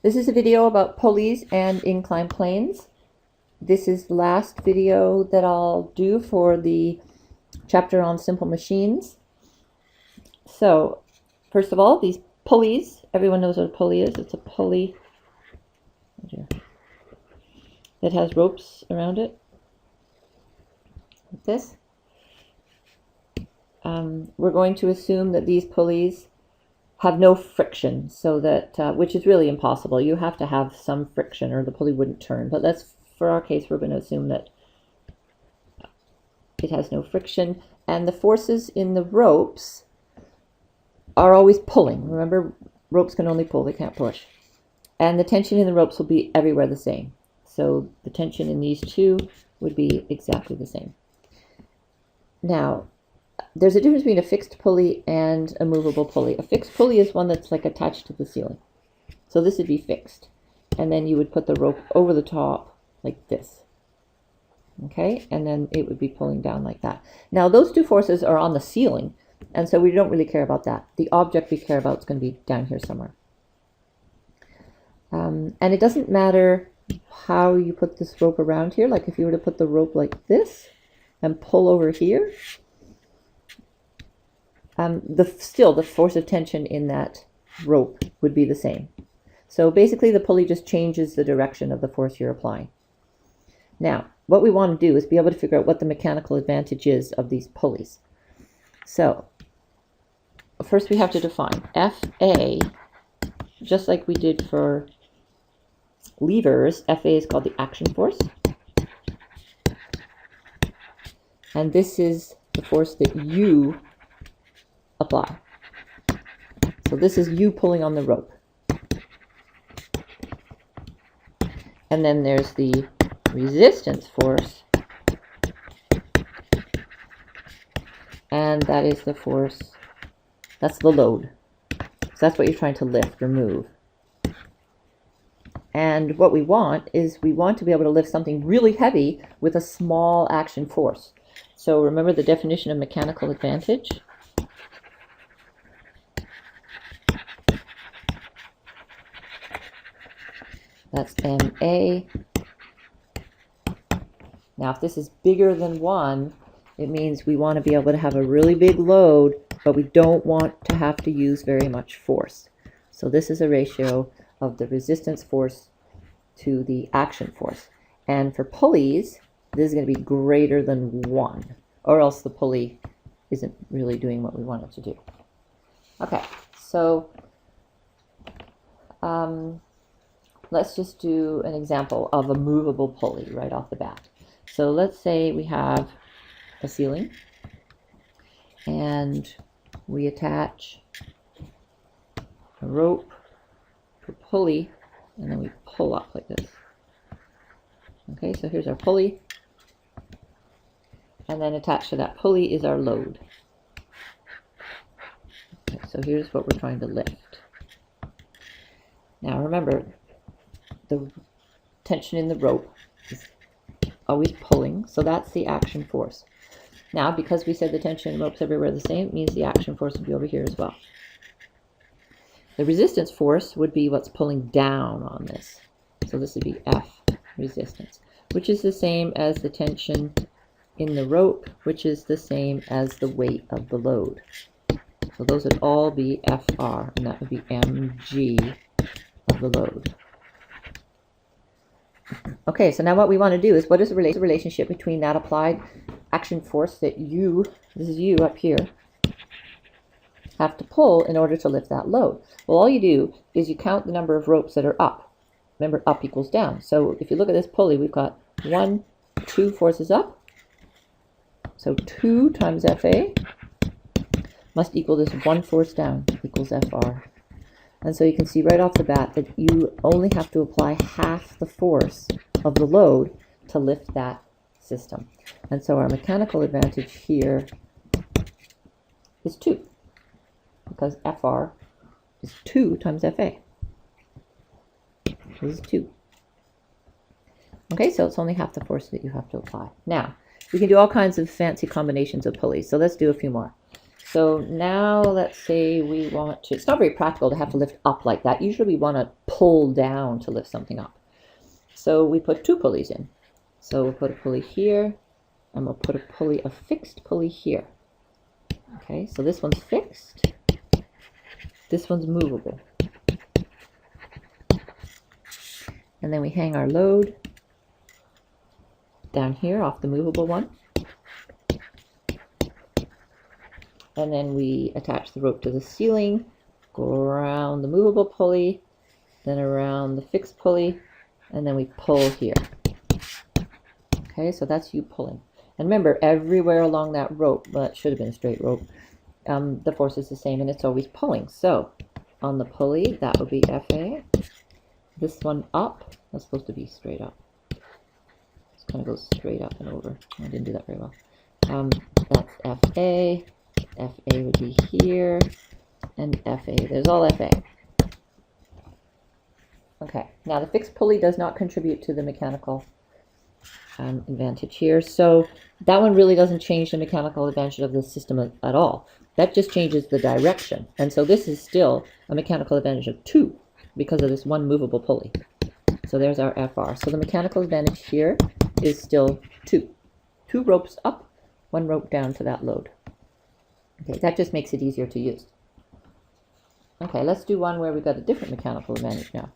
This is a video about pulleys and inclined planes. This is the last video that I'll do for the chapter on simple machines. So, first of all, these pulleys, everyone knows what a pulley is. It's a pulley that has ropes around it, like this. We're going to assume that these pulleys have no friction, so that which is really impossible. You have to have some friction or the pulley wouldn't turn. But that's, for our case, we're going to assume that it has no friction, and the forces in the ropes are always pulling. Remember, ropes can only pull, they can't push. And the tension in the ropes will be everywhere the same. So the tension in these two would be exactly the same. Now, there's a difference between a fixed pulley and a movable pulley. A fixed pulley is one that's like attached to the ceiling. So this would be fixed. And then you would put the rope over the top like this. Okay, and then it would be pulling down like that. Now those two forces are on the ceiling, and so we don't really care about that. The object we care about is going to be down here somewhere. And it doesn't matter how you put this rope around here. Like if you were to put the rope like this and pull over here, still the force of tension in that rope would be the same. So basically the pulley just changes the direction of the force you're applying. Now, what we want to do is be able to figure out what the mechanical advantage is of these pulleys. So, first we have to define FA, just like we did for levers. FA is called the action force. And this is the force that you apply. So this is you pulling on the rope. And then there's the resistance force, and that is the force, that's the load. So that's what you're trying to lift or move. And what we want is we want to be able to lift something really heavy with a small action force. So remember the definition of mechanical advantage? That's MA. Now, if this is bigger than 1, it means we want to be able to have a really big load, but we don't want to have to use very much force. So this is a ratio of the resistance force to the action force. And for pulleys, this is going to be greater than 1, or else the pulley isn't really doing what we want it to do. Okay, so let's just do an example of a movable pulley right off the bat. So let's say we have a ceiling and we attach a rope to a pulley and then we pull up like this. Okay, so here's our pulley, and then attached to that pulley is our load. Okay, so here's what we're trying to lift. Now remember, the tension in the rope is always pulling, so that's the action force. Now, because we said the tension in ropes everywhere the same, it means the action force would be over here as well. The resistance force would be what's pulling down on this. So this would be F, resistance, which is the same as the tension in the rope, which is the same as the weight of the load. So those would all be FR, and that would be mg of the load. Okay, so now what we want to do is, what is the relationship between that applied action force that you, this is you up here, have to pull in order to lift that load? Well, all you do is you count the number of ropes that are up. Remember, up equals down. So if you look at this pulley, we've got 1, 2 forces up. So 2 times FA must equal this 1 force down, equals FR. And so you can see right off the bat that you only have to apply half the force of the load to lift that system. And so our mechanical advantage here is 2, because FR is 2 times FA. This is 2. Okay, so it's only half the force that you have to apply. Now, we can do all kinds of fancy combinations of pulleys, so let's do a few more. So now let's say we want to, it's not very practical to have to lift up like that. Usually we want to pull down to lift something up. So we put 2 pulleys in. So we'll put a pulley here, and we'll put a fixed pulley here. Okay, so this one's fixed, this one's movable. And then we hang our load down here off the movable one. And then we attach the rope to the ceiling, go around the movable pulley, then around the fixed pulley, and then we pull here. Okay, so that's you pulling. And remember, everywhere along that rope, well, it should have been a straight rope, the force is the same and it's always pulling. So on the pulley, that would be FA. This one up, that's supposed to be straight up. This kind of goes straight up and over. I didn't do that very well. That's FA. FA would be here, and FA. There's all FA. Okay, now the fixed pulley does not contribute to the mechanical advantage here, so that one really doesn't change the mechanical advantage of the system at all. That just changes the direction, and so this is still a mechanical advantage of 2 because of this one movable pulley. So there's our FR. So the mechanical advantage here is still 2. 2 ropes up, 1 rope down to that load. Okay, that just makes it easier to use. Okay, let's do one where we've got a different mechanical advantage now.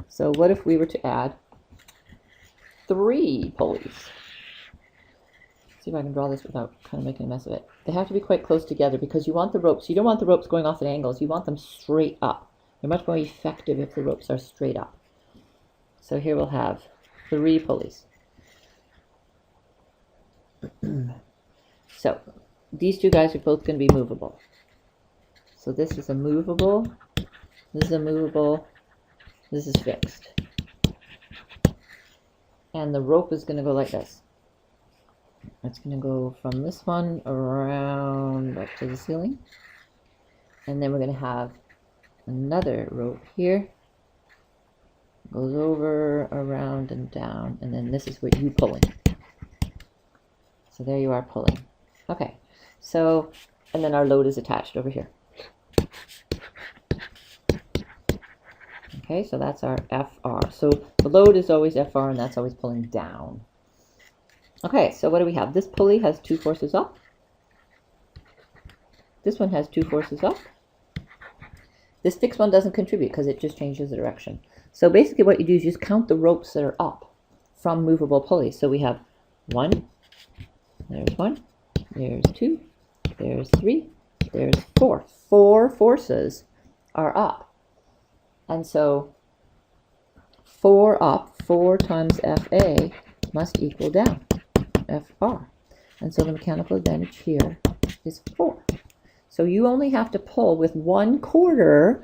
So what if we were to add 3 pulleys? Let's see if I can draw this without kind of making a mess of it. They have to be quite close together because you want the ropes, you don't want the ropes going off at angles, you want them straight up. They're much more effective if the ropes are straight up. So here we'll have 3 pulleys. So these 2 guys are both going to be movable. So this is a movable, this is a movable, this is fixed. And the rope is going to go like this. It's going to go from this one around up to the ceiling. And then we're going to have another rope here. Goes over, around, and down. And then this is what you pulling. So there you are pulling. Okay. So, and then our load is attached over here. Okay, so that's our FR. So the load is always FR and that's always pulling down. Okay, so what do we have? This pulley has 2 forces up. This one has 2 forces up. This fixed one doesn't contribute because it just changes the direction. So basically what you do is just count the ropes that are up from movable pulleys. So we have 1, there's 1, there's 2, there's 3, there's 4. 4 forces are up. And so 4 up, 4 times FA must equal down, FR. And so the mechanical advantage here is 4. So you only have to pull with 1/4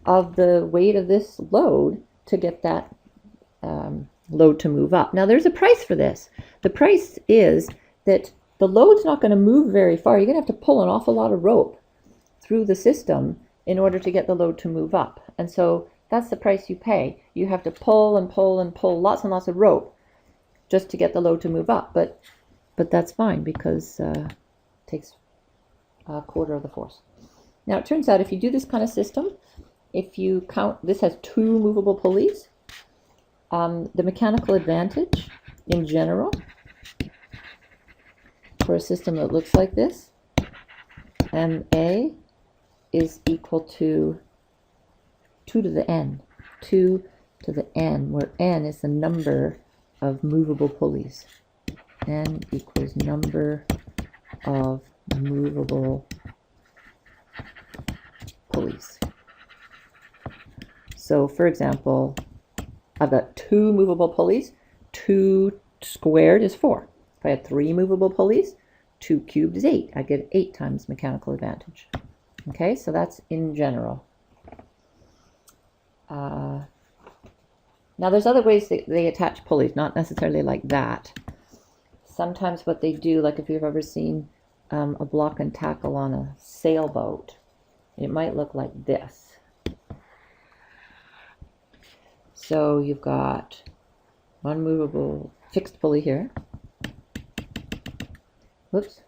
of the weight of this load to get that load to move up. Now there's a price for this. The price is that the load's not going to move very far. You're going to have to pull an awful lot of rope through the system in order to get the load to move up. And so that's the price you pay. You have to pull and pull and pull lots and lots of rope just to get the load to move up. But that's fine because it takes 1/4 of the force. Now it turns out if you do this kind of system, if you count, this has 2 movable pulleys. The mechanical advantage in general for a system that looks like this, MA is equal to 2 to the n. 2 to the n, where n is the number of movable pulleys. N equals number of movable pulleys. So for example, I've got 2 movable pulleys. 2 squared is 4. If I had 3 movable pulleys, 2 cubed is 8. I get 8 times mechanical advantage. Okay, so that's in general. Now there's other ways that they attach pulleys, not necessarily like that. Sometimes what they do, like if you've ever seen a block and tackle on a sailboat, it might look like this. So you've got one movable fixed pulley here. Whoops.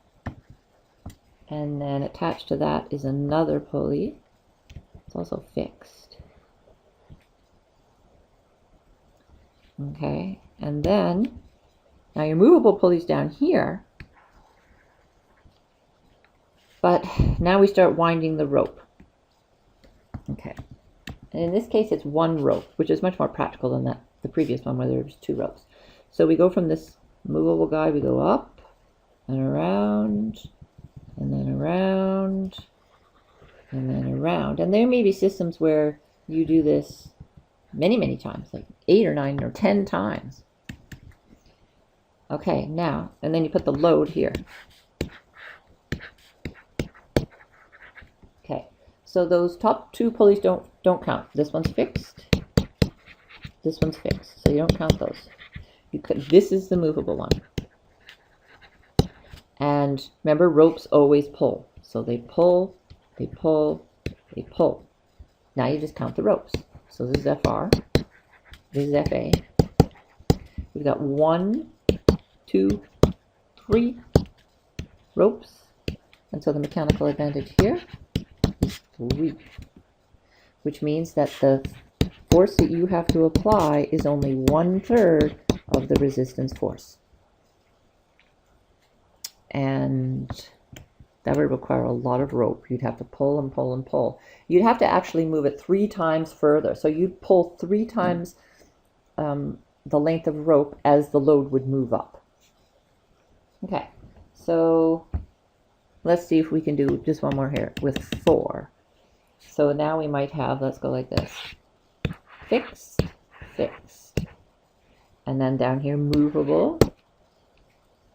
And then attached to that is another pulley. It's also fixed. Okay, and then now your movable pulley's down here, but now we start winding the rope. Okay, and in this case it's one rope, which is much more practical than the previous one where there was 2 ropes. So we go from this movable guide, we go up and around, and then around, and then around. And there may be systems where you do this many times, like 8 or 9 or 10 times. Okay, now, and then you put the load here. Okay, so those top 2 pulleys don't count. This one's fixed. This one's fixed, so you don't count those. This is the movable one. And remember, ropes always pull. So they pull, they pull, they pull. Now you just count the ropes. So this is FR, this is FA. We've got 1, 2, 3 ropes. And so the mechanical advantage here is 3, which means that the force that you have to apply is only 1/3 of the resistance force. And that would require a lot of rope. You'd have to pull and pull and pull. You'd have to actually move it 3 times further. So you'd pull 3 times the length of rope as the load would move up. Okay, so let's see if we can do just one more here with 4. So now we might have, let's go like this. Fixed, fixed. And then down here, movable,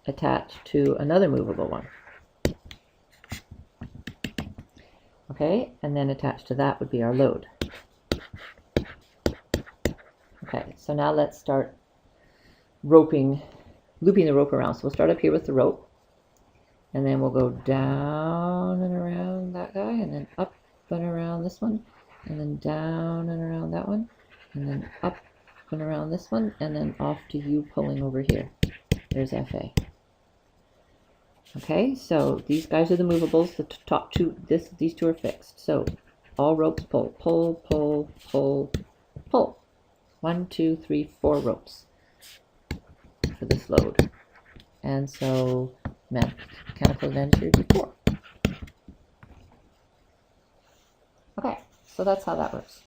attached to another movable one. Okay, and then attached to that would be our load. Okay, so now let's start looping the rope around. So we'll start up here with the rope, and then we'll go down and around that guy, and then up and around this one, and then down and around that one, and then up and around this one, and then off to you pulling over here. There's FA. Okay, so these guys are the movables. The top 2, these 2 are fixed. So all ropes pull, pull, pull, pull, pull. 1, 2, 3, 4 ropes for this load. And so mechanical advantage would be 4. Okay, so that's how that works.